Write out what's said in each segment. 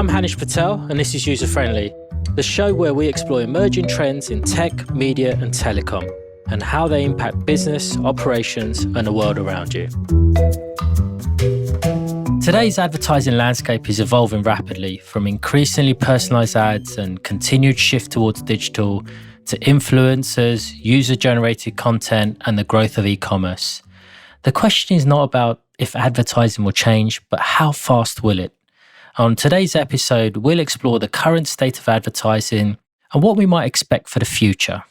Hanish Patel, and this is User Friendly, the show where we explore emerging trends in tech, media, and telecom, and how they impact business, operations, and the world around you. Today's advertising landscape is evolving rapidly, from increasingly personalized ads and continued shift towards digital to influencers, user-generated content, and the growth of e-commerce. The question is not about if advertising will change, but how fast will it? On today's episode, we'll explore the current state of advertising and what we might expect for the future.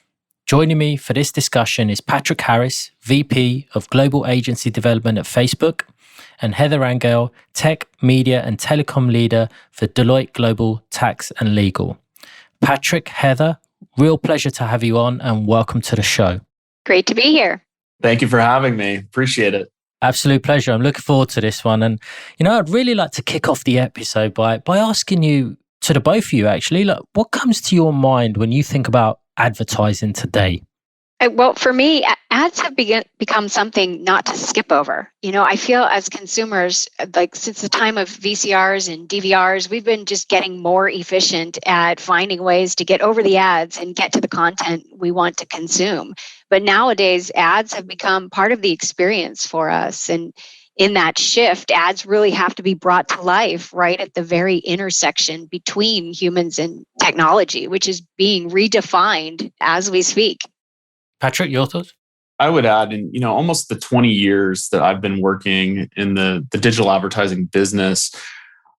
Joining me for this discussion is Patrick Harris, VP of Global Agency Development at Facebook, and Heather Angel, Tech, Media and Telecom Leader for Deloitte Global Tax and Legal. Patrick, Heather, real pleasure to have you on and welcome to the show. Great to be here. Thank you for having me. Appreciate it. Absolute pleasure. I'm looking forward to this one. And, I'd really like to kick off the episode by asking you, to the both of you actually, what comes to your mind when you think about advertising today? Well, for me, ads have become something not to skip over. I feel as consumers, since the time of VCRs and DVRs, we've been just getting more efficient at finding ways to get over the ads and get to the content we want to consume. But nowadays, ads have become part of the experience for us. And in that shift, ads really have to be brought to life right at the very intersection between humans and technology, which is being redefined as we speak. Patrick, your thoughts? I would add, in almost the 20 years that I've been working in the digital advertising business,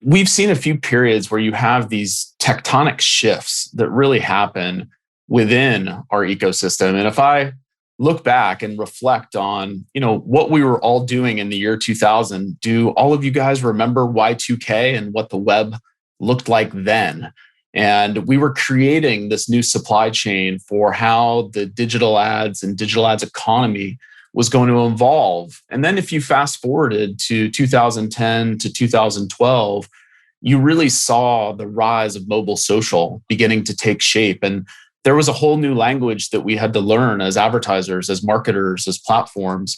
we've seen a few periods where you have these tectonic shifts that really happen within our ecosystem. And if I look back and reflect on, what we were all doing in the year 2000, do all of you guys remember Y2K and what the web looked like then? And we were creating this new supply chain for how the digital ads and digital ads economy was going to evolve. And then if you fast forwarded to 2010 to 2012, you really saw the rise of mobile social beginning to take shape. And there was a whole new language that we had to learn as advertisers, as marketers, as platforms.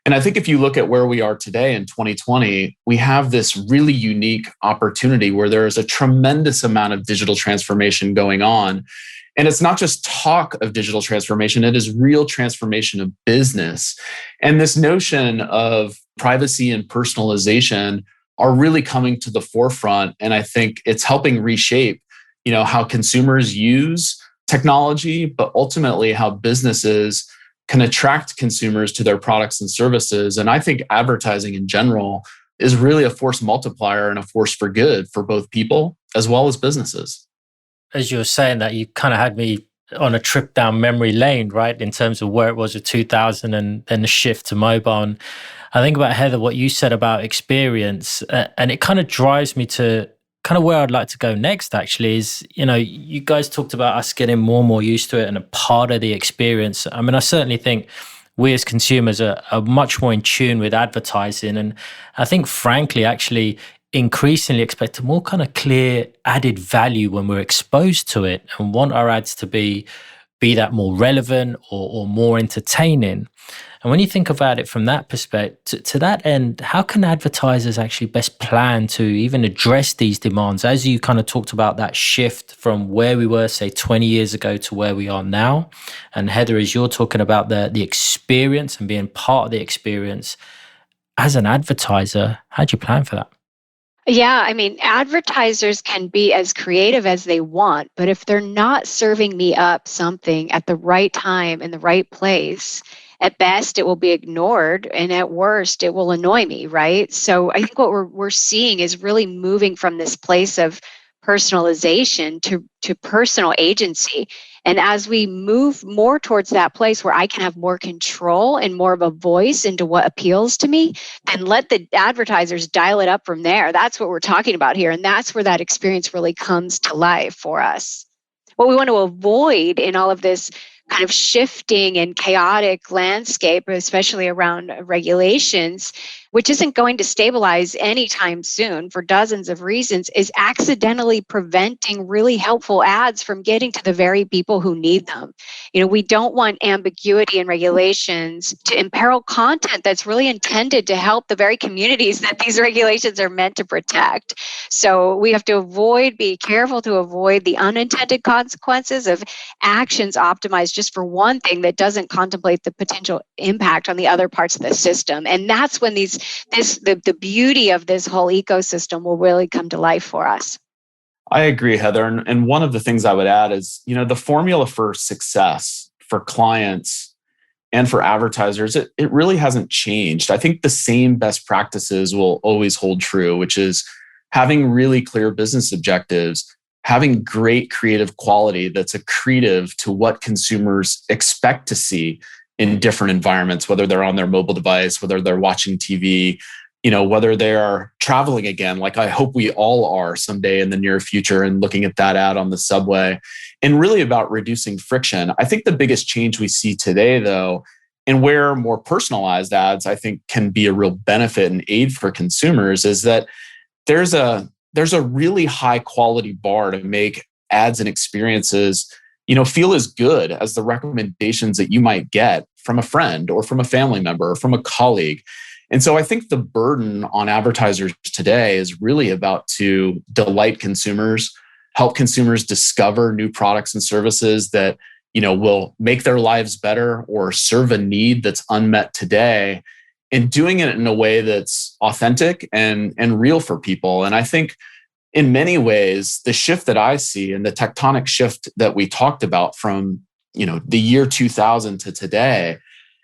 And I think if you look at where we are today in 2020, we have this really unique opportunity where there is a tremendous amount of digital transformation going on. And it's not just talk of digital transformation, it is real transformation of business. And this notion of privacy and personalization are really coming to the forefront. And I think it's helping reshape, how consumers use technology, but ultimately how businesses can attract consumers to their products and services. And I think advertising in general is really a force multiplier and a force for good for both people as well as businesses. As you were saying that, you kind of had me on a trip down memory lane, right? In terms of where it was in 2000 and then the shift to mobile. And I think about, Heather, what you said about experience, and it kind of drives me to kind of where I'd like to go next, actually, is, you guys talked about us getting more and more used to it and a part of the experience. I mean, I certainly think we as consumers are much more in tune with advertising. And I think, frankly, actually increasingly expect a more kind of clear added value when we're exposed to it and want our ads to be that more relevant or more entertaining. And when you think about it from that perspective, to that end, how can advertisers actually best plan to even address these demands? As you kind of talked about that shift from where we were, say, 20 years ago to where we are now. And Heather, as you're talking about the experience and being part of the experience, as an advertiser, how do you plan for that? Yeah, I mean, advertisers can be as creative as they want, but if they're not serving me up something at the right time in the right place, at best it will be ignored, and at worst it will annoy me, right? So I think what we're seeing is really moving from this place of personalization to personal agency. And as we move more towards that place where I can have more control and more of a voice into what appeals to me, then let the advertisers dial it up from there. That's what we're talking about here. And that's where that experience really comes to life for us. What we want to avoid in all of this kind of shifting and chaotic landscape, especially around regulations, which isn't going to stabilize anytime soon for dozens of reasons, is accidentally preventing really helpful ads from getting to the very people who need them. We don't want ambiguity in regulations to imperil content that's really intended to help the very communities that these regulations are meant to protect. So we have to be careful to avoid the unintended consequences of actions optimized just for one thing that doesn't contemplate the potential impact on the other parts of the system. And that's when the beauty of this whole ecosystem will really come to life for us. I agree, Heather. And one of the things I would add is, the formula for success for clients and for advertisers, it really hasn't changed. I think the same best practices will always hold true, which is having really clear business objectives, having great creative quality that's accretive to what consumers expect to see in different environments, whether they're on their mobile device, whether they're watching TV, whether they are traveling again, like I hope we all are someday in the near future, and looking at that ad on the subway, and really about reducing friction. I think the biggest change we see today, though, and where more personalized ads, I think, can be a real benefit and aid for consumers, is that there's a really high quality bar to make ads and experiences, feel as good as the recommendations that you might get from a friend or from a family member or from a colleague. And so I think the burden on advertisers today is really about to delight consumers, help consumers discover new products and services that, will make their lives better or serve a need that's unmet today, and doing it in a way that's authentic and real for people. And I think in many ways, the shift that I see and the tectonic shift that we talked about from, the year 2000 to today,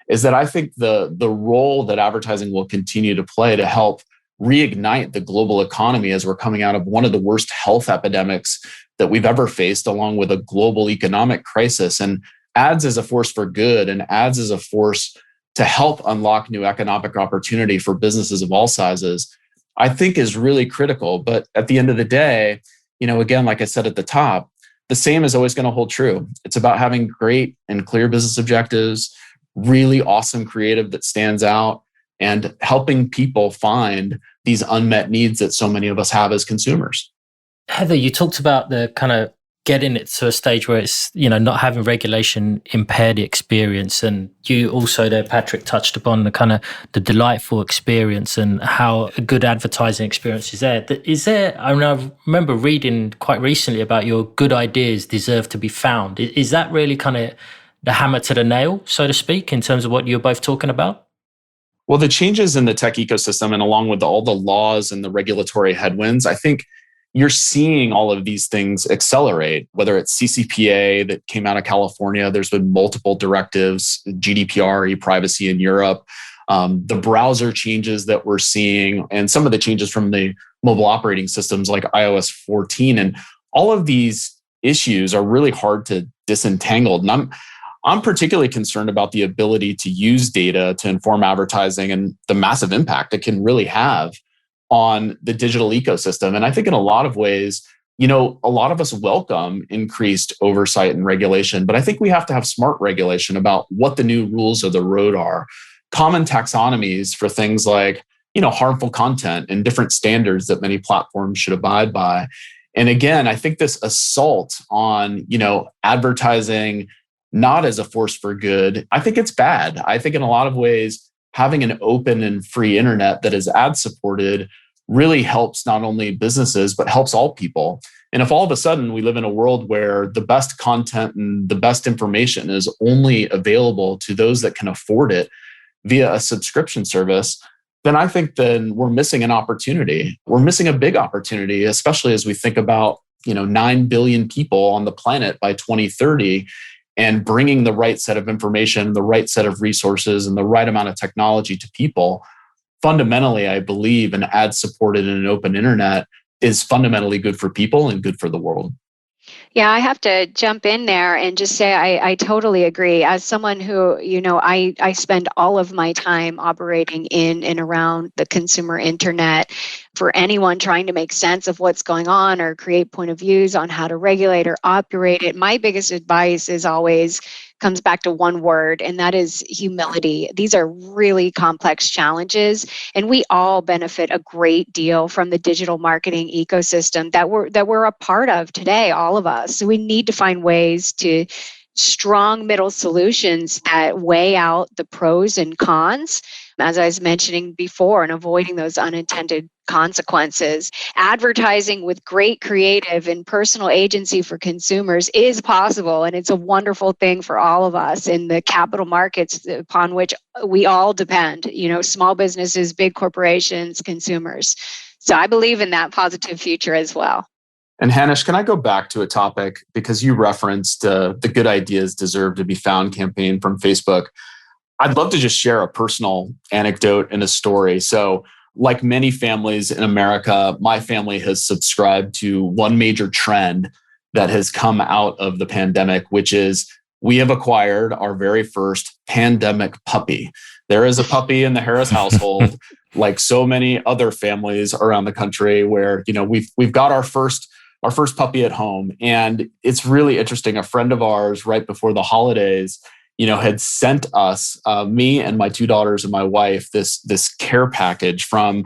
is that I think the role that advertising will continue to play to help reignite the global economy as we're coming out of one of the worst health epidemics that we've ever faced, along with a global economic crisis. And ads as a force for good, and ads as a force to help unlock new economic opportunity for businesses of all sizes, I think is really critical. But at the end of the day, again, like I said at the top, the same is always going to hold true. It's about having great and clear business objectives, really awesome creative that stands out, and helping people find these unmet needs that so many of us have as consumers. Heather, you talked about the kind of getting it to a stage where it's, not having regulation impair the experience. And you also there, Patrick, touched upon the kind of the delightful experience and how a good advertising experience is there. I remember reading quite recently about your good ideas deserve to be found. Is that really kind of the hammer to the nail, so to speak, in terms of what you're both talking about? Well, the changes in the tech ecosystem, and along with all the laws and the regulatory headwinds, I think you're seeing all of these things accelerate, whether it's CCPA that came out of California. There's been multiple directives, GDPR, e-privacy in Europe, the browser changes that we're seeing, and some of the changes from the mobile operating systems like iOS 14. And all of these issues are really hard to disentangle. And I'm particularly concerned about the ability to use data to inform advertising and the massive impact it can really have on the digital ecosystem. And I think in a lot of ways, a lot of us welcome increased oversight and regulation, but I think we have to have smart regulation about what the new rules of the road are. Common taxonomies for things like, harmful content and different standards that many platforms should abide by. And again, I think this assault on, advertising not as a force for good, I think it's bad. I think in a lot of ways, having an open and free internet that is ad supported really helps not only businesses, but helps all people. And if all of a sudden we live in a world where the best content and the best information is only available to those that can afford it via a subscription service, then I think then we're missing an opportunity. We're missing a big opportunity, especially as we think about, 9 billion people on the planet by 2030, and bringing the right set of information, the right set of resources, and the right amount of technology to people. Fundamentally, I believe an ad-supported and an open internet is fundamentally good for people and good for the world. Yeah, I have to jump in there and just say I totally agree. As someone who, I spend all of my time operating in and around the consumer internet for anyone trying to make sense of what's going on or create point of views on how to regulate or operate it. My biggest advice is always comes back to one word, and that is humility. These are really complex challenges, and we all benefit a great deal from the digital marketing ecosystem that we're a part of today, all of us. So we need to find ways to strong middle solutions that weigh out the pros and cons, as I was mentioning before, and avoiding those unintended consequences. Advertising with great creative and personal agency for consumers is possible, and it's a wonderful thing for all of us in the capital markets upon which we all depend, small businesses, big corporations, consumers. So I believe in that positive future as well. And Hanish, can I go back to a topic because you referenced the Good Ideas Deserve to Be Found campaign from Facebook. I'd love to just share a personal anecdote and a story. So, like many families in America, my family has subscribed to one major trend that has come out of the pandemic, which is we have acquired our very first pandemic puppy. There is a puppy in the Harris household, like so many other families around the country, where we've got our first puppy at home. And it's really interesting. A friend of ours right before the holidays, had sent us, me and my two daughters and my wife, this care package from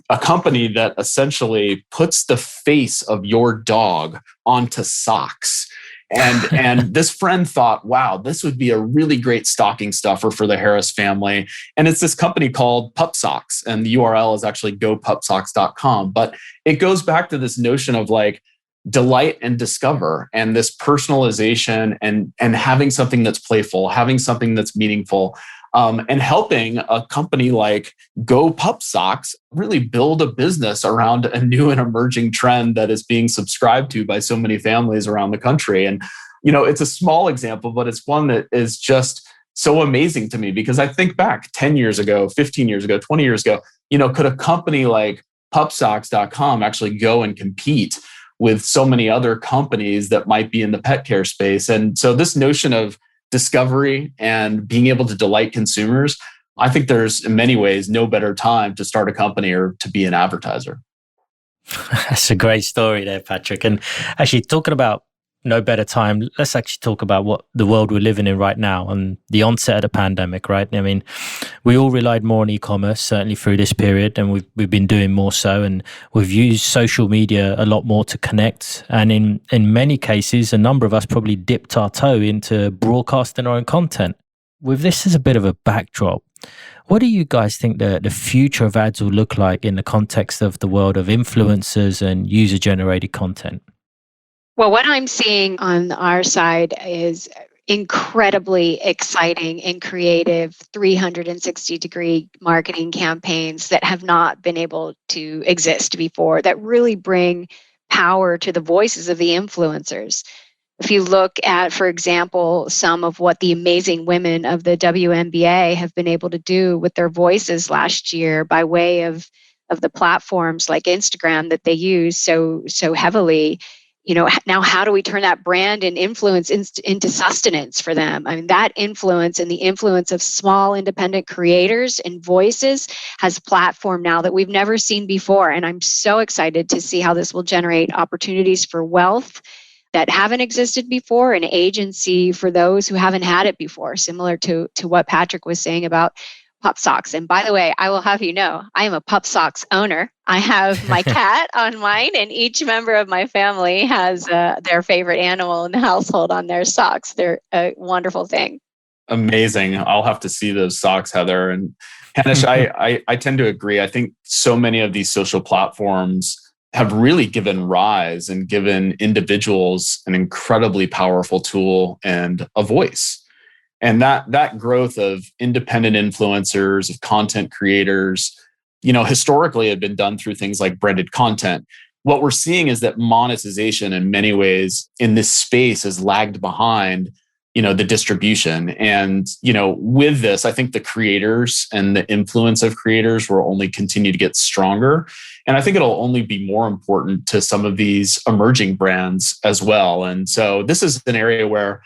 a company that essentially puts the face of your dog onto socks. And this friend thought, wow, this would be a really great stocking stuffer for the Harris family. And it's this company called Pup Socks. And the URL is actually gopupsocks.com. But it goes back to this notion of like, delight and discover, and this personalization and having something that's playful, having something that's meaningful, and helping a company like Go Pup Socks really build a business around a new and emerging trend that is being subscribed to by so many families around the country. And, it's a small example, but it's one that is just so amazing to me because I think back 10 years ago, 15 years ago, 20 years ago, could a company like pupsocks.com actually go and compete with so many other companies that might be in the pet care space? And so this notion of discovery and being able to delight consumers, I think there's in many ways no better time to start a company or to be an advertiser. That's a great story there, Patrick. And actually talking about no better time, let's actually talk about what the world we're living in right now and the onset of the pandemic, right? I mean, we all relied more on e-commerce, certainly through this period, and we've been doing more so, and we've used social media a lot more to connect. And in many cases, a number of us probably dipped our toe into broadcasting our own content. With this as a bit of a backdrop, what do you guys think the future of ads will look like in the context of the world of influencers and user-generated content? Well, what I'm seeing on our side is incredibly exciting and creative 360-degree marketing campaigns that have not been able to exist before, that really bring power to the voices of the influencers. If you look at, for example, some of what the amazing women of the WNBA have been able to do with their voices last year by way of the platforms like Instagram that they use so heavily, now how do we turn that brand and influence into sustenance for them? I mean, that influence and the influence of small independent creators and voices has platform now that we've never seen before. And I'm so excited to see how this will generate opportunities for wealth that haven't existed before, an agency for those who haven't had it before, similar to what Patrick was saying about Pup Socks. And by the way, I will have you know, I am a Pup Socks owner. I have my cat on mine, and each member of my family has their favorite animal in the household on their socks. They're a wonderful thing. Amazing. I'll have to see those socks, Heather. And Hanish, I tend to agree. I think so many of these social platforms have really given rise and given individuals an incredibly powerful tool and a voice. And that growth of independent influencers, of content creators, historically had been done through things like branded content. What we're seeing is that monetization in many ways in this space has lagged behind, the distribution. And, with this, I think the creators and the influence of creators will only continue to get stronger. And I think it'll only be more important to some of these emerging brands as well. And so this is an area where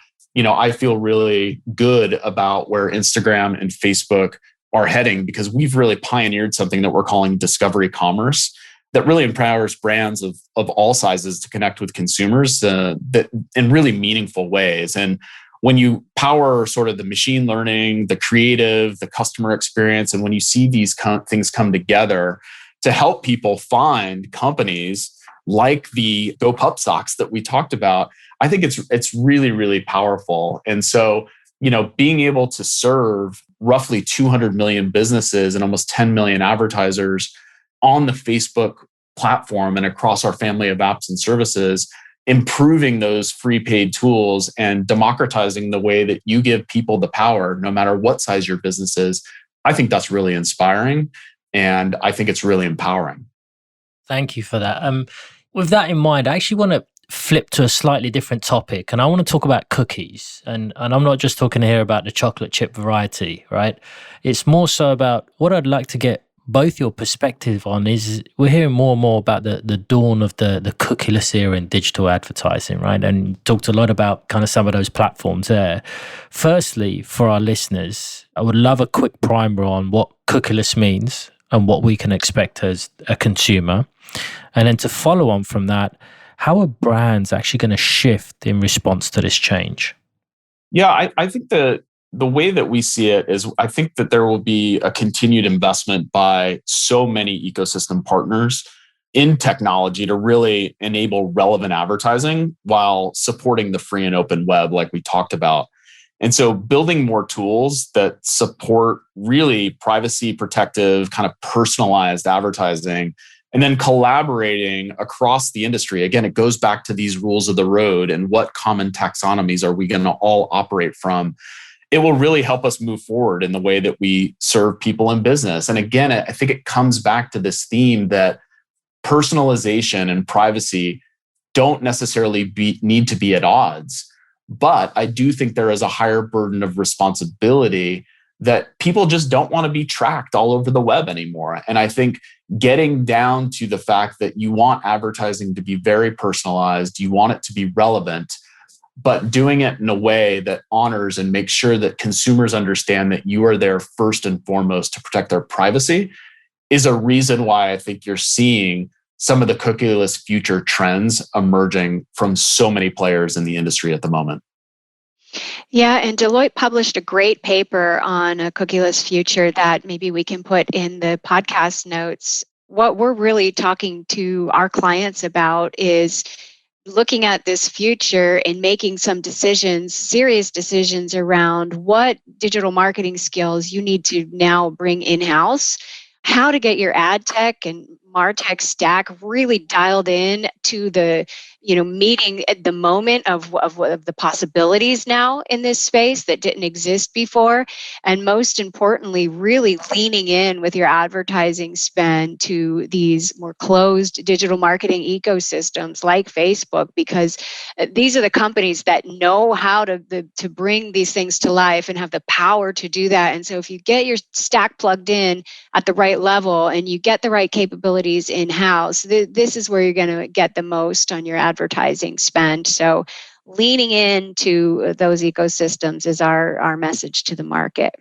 I feel really good about where Instagram and Facebook are heading, because we've really pioneered something that we're calling discovery commerce. that really empowers brands of all sizes to connect with consumers that in really meaningful ways. And when you power sort of the machine learning, the creative, the customer experience, and when you see these things come together to help people find companies like the Go Pup Socks that we talked about, I think it's really, really powerful. And so, being able to serve roughly 200 million businesses and almost 10 million advertisers on the Facebook platform and across our family of apps and services, improving those free paid tools and democratizing the way that you give people the power, no matter what size your business is, I think that's really inspiring. And I think it's really empowering. Thank you for that. With that in mind, I actually want to flip to a slightly different topic, and I want to talk about cookies. And I'm not just talking here about the chocolate chip variety, right? It's more so about what I'd like to get both your perspective on is we're hearing more and more about the dawn of the cookieless era in digital advertising, right? And you talked a lot about kind of some of those platforms there. Firstly, for our listeners, I would love a quick primer on what cookieless means and what we can expect as a consumer. And then to follow on from that, how are brands actually going to shift in response to this change? Yeah, I think the way that we see it is I think that there will be a continued investment by so many ecosystem partners in technology to really enable relevant advertising while supporting the free and open web, like we talked about. And so building more tools that support really privacy protective, kind of personalized advertising, and then collaborating across the industry. Again, it goes back to these rules of the road and what common taxonomies are we going to all operate from. It will really help us move forward in the way that we serve people in business. And again, I think it comes back to this theme that personalization and privacy don't necessarily need to be at odds. But I do think there is a higher burden of responsibility that people just don't want to be tracked all over the web anymore. And I think getting down to the fact that you want advertising to be very personalized, you want it to be relevant, but doing it in a way that honors and makes sure that consumers understand that you are there first and foremost to protect their privacy is a reason why I think you're seeing some of the cookieless future trends emerging from so many players in the industry at the moment. Yeah, and Deloitte published a great paper on a cookieless future that maybe we can put in the podcast notes. What we're really talking to our clients about is looking at this future and making some decisions, serious decisions around what digital marketing skills you need to now bring in-house, how to get your ad tech and MarTech stack really dialed in to the, meeting at the moment of the possibilities now in this space that didn't exist before. And most importantly, really leaning in with your advertising spend to these more closed digital marketing ecosystems like Facebook, because these are the companies that know how to bring these things to life and have the power to do that. And so if you get your stack plugged in at the right level and you get the right capabilities in-house, this is where you're going to get the most on your advertising spend. So leaning into those ecosystems is our message to the market.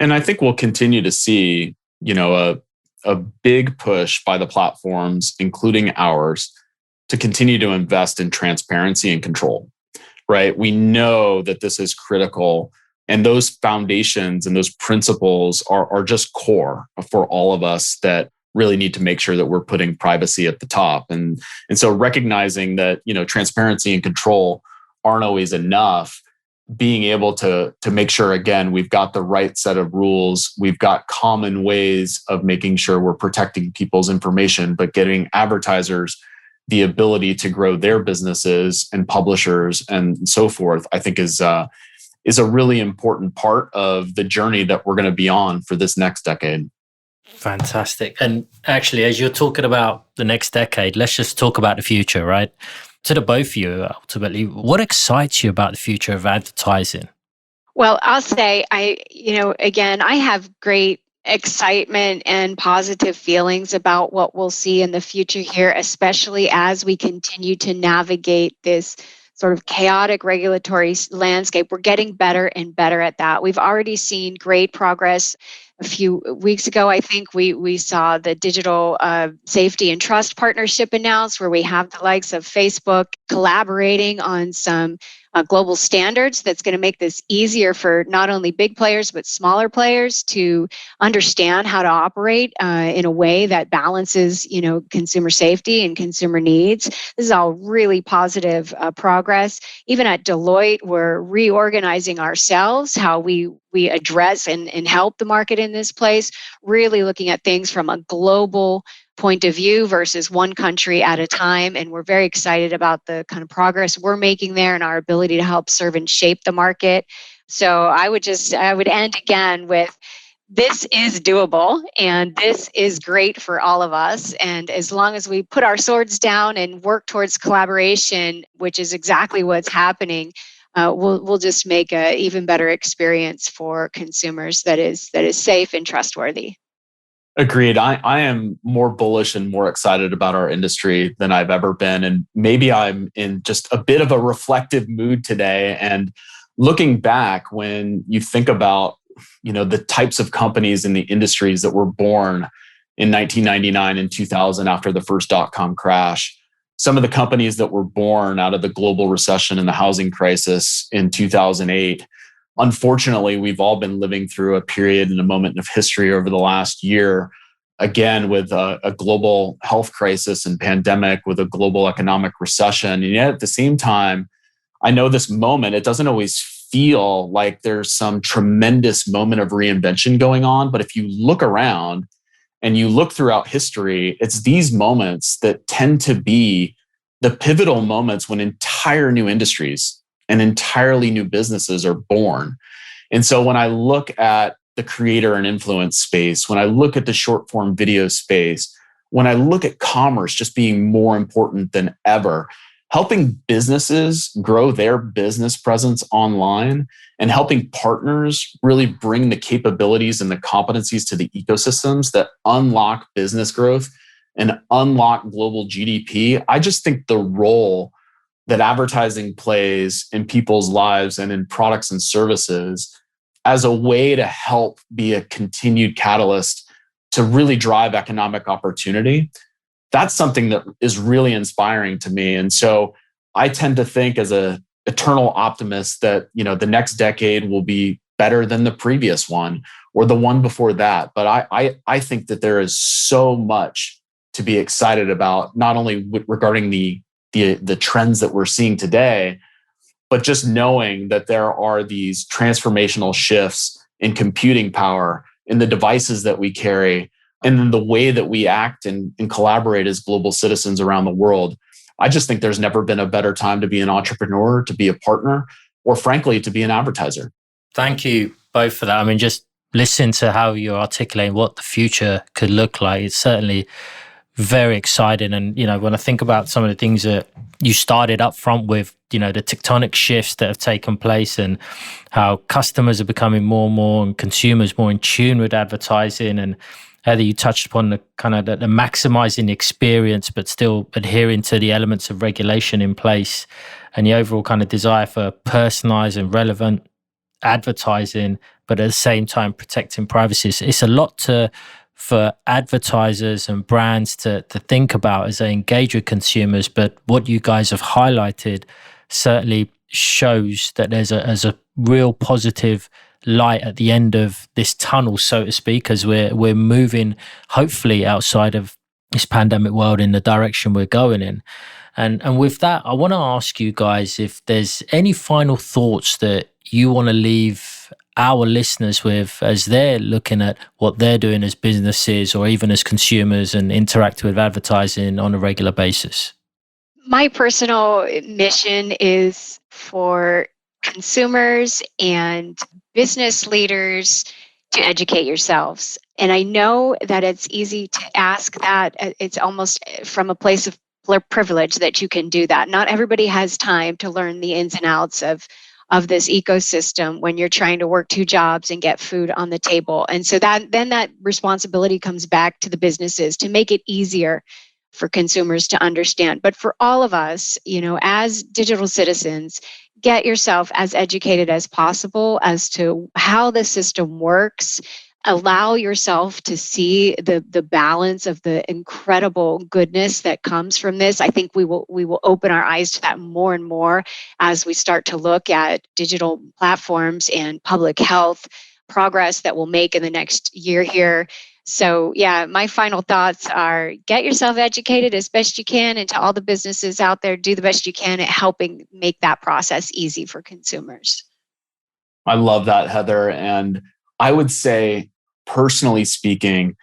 And I think we'll continue to see, a big push by the platforms, including ours, to continue to invest in transparency and control, right? We know that this is critical. And those foundations and those principles are just core for all of us that really need to make sure that we're putting privacy at the top. And so recognizing that, transparency and control aren't always enough, being able to make sure, again, we've got the right set of rules, we've got common ways of making sure we're protecting people's information, but getting advertisers the ability to grow their businesses and publishers and so forth, I think is a really important part of the journey that we're going to be on for this next decade. Fantastic. And actually, as you're talking about the next decade, let's just talk about the future, right? To the both of you, ultimately, what excites you about the future of advertising? Well, I'll say again, I have great excitement and positive feelings about what we'll see in the future here, especially as we continue to navigate this sort of chaotic regulatory landscape. We're getting better and better at that. We've already seen great progress a few weeks ago, I think we saw the digital safety and trust partnership announced, where we have the likes of Facebook collaborating on some global standards that's going to make this easier for not only big players but smaller players to understand how to operate in a way that balances, consumer safety and consumer needs. This is all really positive progress. Even at Deloitte, we're reorganizing ourselves, how we address and help the market in this place, really looking at things from a global point of view versus one country at a time. And we're very excited about the kind of progress we're making there and our ability to help serve and shape the market. So I would end again with, this is doable and this is great for all of us. And as long as we put our swords down and work towards collaboration, which is exactly what's happening, we'll just make an even better experience for consumers that is safe and trustworthy. Agreed. I am more bullish and more excited about our industry than I've ever been. And maybe I'm in just a bit of a reflective mood today. And looking back, when you think about, the types of companies in the industries that were born in 1999 and 2000 after the first dot-com crash, some of the companies that were born out of the global recession and the housing crisis in 2008, unfortunately, we've all been living through a period and a moment of history over the last year, again, with a global health crisis and pandemic, with a global economic recession. And yet at the same time, I know this moment, it doesn't always feel like there's some tremendous moment of reinvention going on. But if you look around and you look throughout history, it's these moments that tend to be the pivotal moments when entire new industries and entirely new businesses are born. And so when I look at the creator and influence space, when I look at the short form video space, when I look at commerce just being more important than ever, helping businesses grow their business presence online and helping partners really bring the capabilities and the competencies to the ecosystems that unlock business growth and unlock global GDP. I just think the role that advertising plays in people's lives and in products and services as a way to help be a continued catalyst to really drive economic opportunity, that's something that is really inspiring to me. And so I tend to think as an eternal optimist that, the next decade will be better than the previous one or the one before that. But I think that there is so much to be excited about, not only regarding the trends that we're seeing today, but just knowing that there are these transformational shifts in computing power, in the devices that we carry, and in the way that we act and collaborate as global citizens around the world. I just think there's never been a better time to be an entrepreneur, to be a partner, or frankly, to be an advertiser. Thank you both for that. I mean, just listen to how you're articulating what the future could look like. It's certainly very exciting. And, when I think about some of the things that you started up front with, the tectonic shifts that have taken place and how customers are becoming more and more and consumers more in tune with advertising, and Heather, you touched upon the kind of the maximizing the experience, but still adhering to the elements of regulation in place, and the overall kind of desire for personalized and relevant advertising, but at the same time protecting privacy. It's a lot for advertisers and brands to think about as they engage with consumers. But what you guys have highlighted certainly shows that there's a real positive light at the end of this tunnel, so to speak, as we're moving hopefully outside of this pandemic world in the direction we're going in. And with that, I want to ask you guys if there's any final thoughts that you want to leave our listeners with as they're looking at what they're doing as businesses or even as consumers and interact with advertising on a regular basis. My personal mission is for consumers and business leaders to educate yourselves. And I know that it's easy to ask that. It's almost from a place of privilege that you can do that. Not everybody has time to learn the ins and outs of this ecosystem when you're trying to work two jobs and get food on the table. And so that responsibility comes back to the businesses to make it easier for consumers to understand. But for all of us, as digital citizens, get yourself as educated as possible as to how the system works, allow yourself to see the balance of the incredible goodness that comes from this. I think we will open our eyes to that more and more as we start to look at digital platforms and public health progress that we'll make in the next year here. So yeah, my final thoughts are get yourself educated as best you can, and to all the businesses out there, do the best you can at helping make that process easy for consumers. I love that, Heather. And I would say, personally speaking,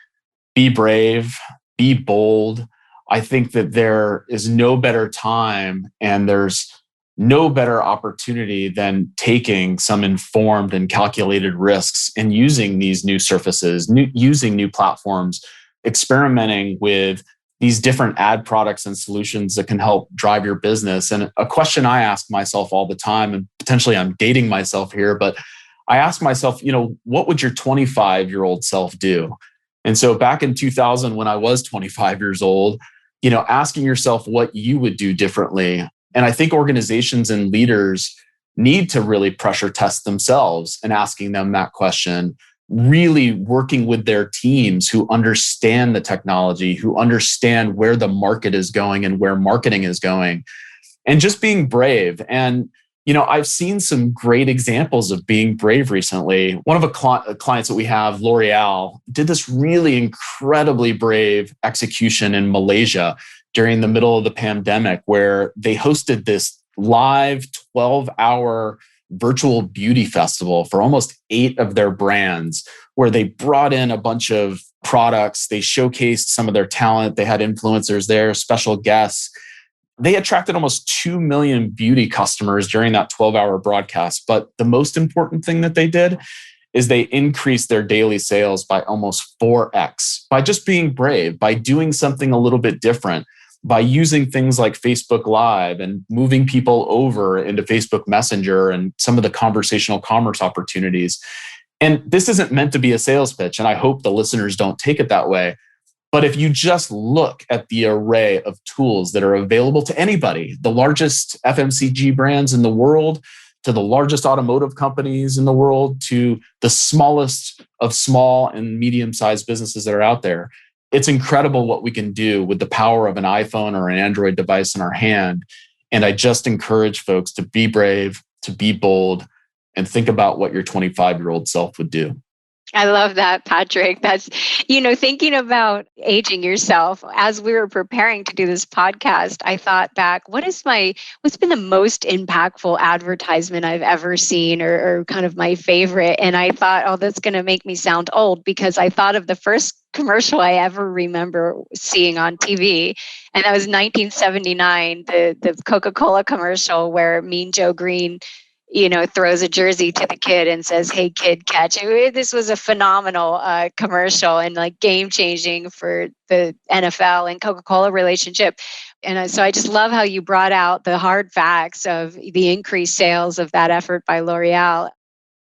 be brave, be bold. I think that there is no better time and there's no better opportunity than taking some informed and calculated risks and using these new surfaces, using new platforms, experimenting with these different ad products and solutions that can help drive your business. And a question I ask myself all the time, and potentially I'm dating myself here, but I ask myself, what would your 25-year-old self do? And so back in 2000, when I was 25 years old, asking yourself what you would do differently. And I think organizations and leaders need to really pressure test themselves and asking them that question, really working with their teams who understand the technology, who understand where the market is going and where marketing is going, and just being brave. And I've seen some great examples of being brave recently. One of the clients that we have, L'Oreal, did this really incredibly brave execution in Malaysia during the middle of the pandemic, where they hosted this live 12-hour virtual beauty festival for almost 8 of their brands, where they brought in a bunch of products. They showcased some of their talent. They had influencers there, special guests. They attracted almost 2 million beauty customers during that 12-hour broadcast. But the most important thing that they did is they increased their daily sales by almost 4x by just being brave, by doing something a little bit different, by using things like Facebook Live and moving people over into Facebook Messenger and some of the conversational commerce opportunities. And this isn't meant to be a sales pitch, and I hope the listeners don't take it that way. But if you just look at the array of tools that are available to anybody, the largest FMCG brands in the world, to the largest automotive companies in the world, to the smallest of small and medium-sized businesses that are out there, it's incredible what we can do with the power of an iPhone or an Android device in our hand. And I just encourage folks to be brave, to be bold, and think about what your 25-year-old self would do. I love that, Patrick. That's, thinking about aging yourself. As we were preparing to do this podcast, I thought back, what's been the most impactful advertisement I've ever seen, or kind of my favorite? And I thought, oh, that's going to make me sound old, because I thought of the first commercial I ever remember seeing on TV. And that was 1979, the Coca-Cola commercial where Mean Joe Green throws a jersey to the kid and says, "Hey kid, catch it." This was a phenomenal commercial and like game changing for the NFL and Coca-Cola relationship. And so I just love how you brought out the hard facts of the increased sales of that effort by L'Oreal.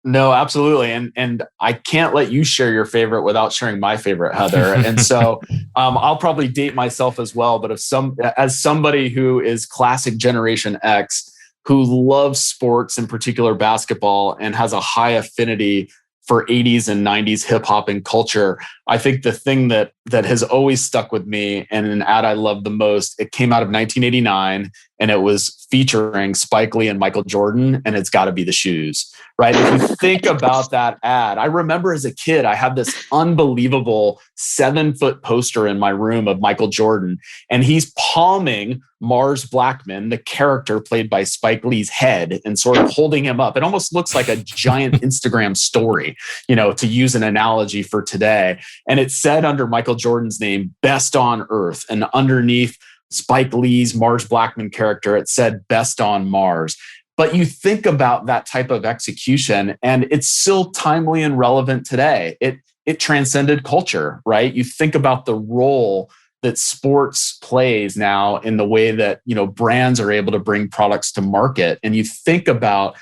No, absolutely. And I can't let you share your favorite without sharing my favorite, Heather. And so I'll probably date myself as well. But as somebody who is classic Generation X, who loves sports, in particular basketball, and has a high affinity for 80s and 90s hip hop and culture, I think the thing that has always stuck with me, and an ad I love the most, it came out of 1989 and it was featuring Spike Lee and Michael Jordan, and it's got to be the shoes, right? If you think about that ad, I remember as a kid, I had this unbelievable 7-foot poster in my room of Michael Jordan, and he's palming Mars Blackman, the character played by Spike Lee's head, and sort of holding him up. It almost looks like a giant Instagram story, to use an analogy for today. And it said under Michael Jordan's name, "Best on Earth." And underneath Spike Lee's Mars Blackman character, it said "Best on Mars." But you think about that type of execution, and it's still timely and relevant today. It transcended culture, right? You think about the role that sports plays now in the way that, brands are able to bring products to market. And you think about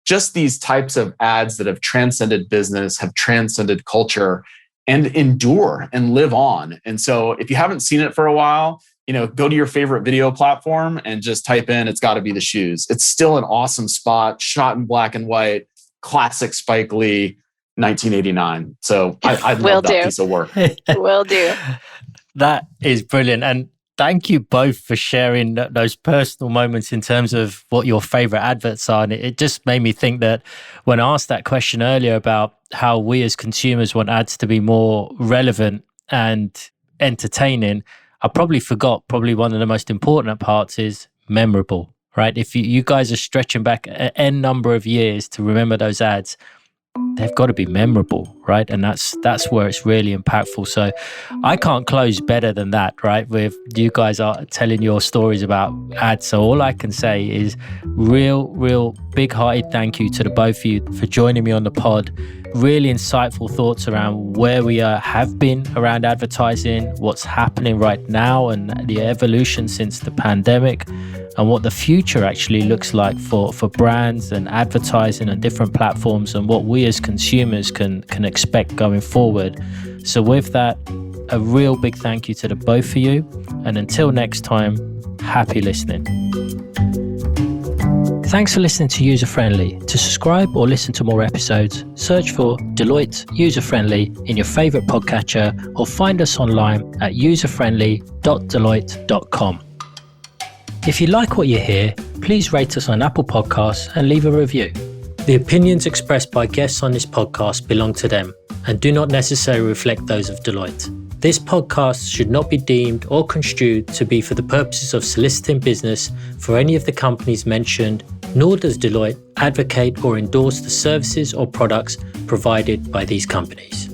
just these types of ads that have transcended business, have transcended culture, and endure and live on. And so if you haven't seen it for a while, go to your favorite video platform and just type in, "It's got to be the shoes." It's still an awesome spot, shot in black and white, classic Spike Lee. 1989. So I Will love that do. piece of work. Will do. That is brilliant. And thank you both for sharing those personal moments in terms of what your favorite adverts are. And it just made me think that when I asked that question earlier about how we as consumers want ads to be more relevant and entertaining, I probably forgot one of the most important parts is memorable, right? If you guys are stretching back an N number of years to remember those ads, they've got to be memorable, right? And that's where it's really impactful. So I can't close better than that, right? With you guys are telling your stories about ads. So all I can say is real big-hearted thank you to the both of you for joining me on the pod. Really insightful thoughts around where we have been around advertising, what's happening right now, and the evolution since the pandemic, and what the future actually looks like for brands and advertising and different platforms, and what we as consumers can expect going forward. So with that, a real big thank you to the both of you. And until next time, happy listening. Thanks for listening to User Friendly. To subscribe or listen to more episodes, search for Deloitte User Friendly in your favorite podcatcher or find us online at userfriendly.deloitte.com. If you like what you hear, please rate us on Apple Podcasts and leave a review. The opinions expressed by guests on this podcast belong to them and do not necessarily reflect those of Deloitte. This podcast should not be deemed or construed to be for the purposes of soliciting business for any of the companies mentioned, nor does Deloitte advocate or endorse the services or products provided by these companies.